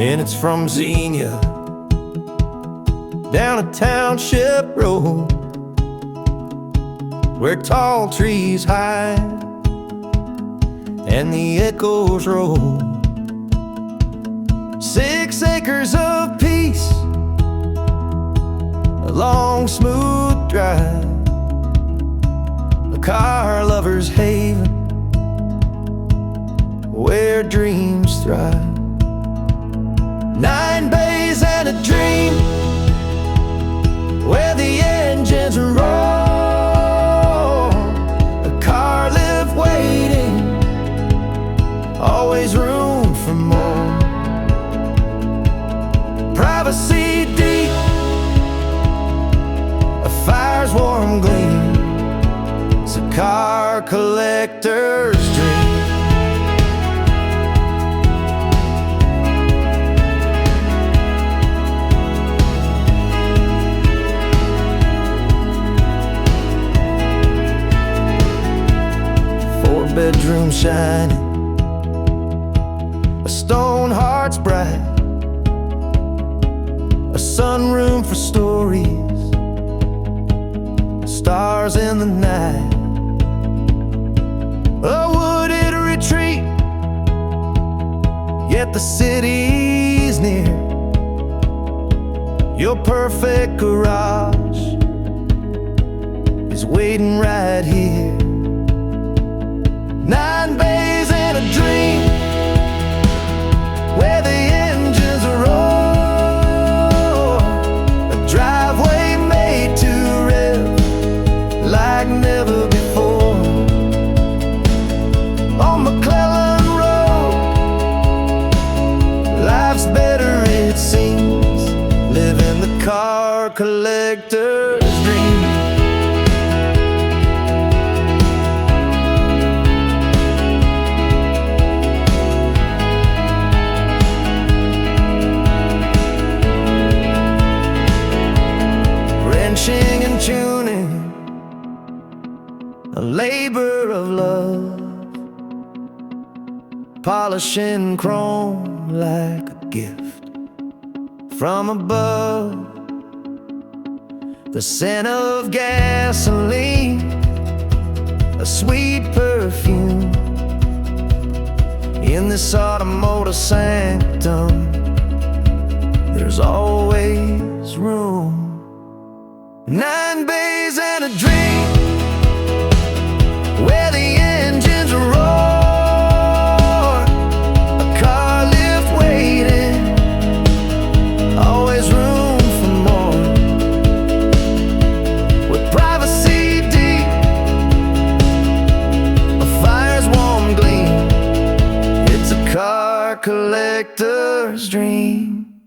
minutes from Xenia, down a township road where tall trees hide and the echoes roll. 6 acres of peace, a long smooth drive, a car lover's haven where dreams thrive. 9 bays and a dream where the engines roar, a car live waiting, always room for more. Privacy deep, a fire's warm gleam, it's a car collector's dream. Bedroom shining, a stone heart's bright, a sunroom for stories, stars in the night, a wooded retreat, yet the city's near. Your perfect garage is waiting right here. 9 bays and a dream where the engines roar, a driveway made to rev like never before. On McClellan Road, life's better it seems, living the car collector's dream. And tuning, a labor of love, polishing chrome like a gift from above. The scent of gasoline, a sweet perfume in this automotive sanctum. There's always room. 9 bays and a dream where the engines roar, a car lift waiting, always room for more. With privacy deep, a fire's warm gleam, it's a car collector's dream.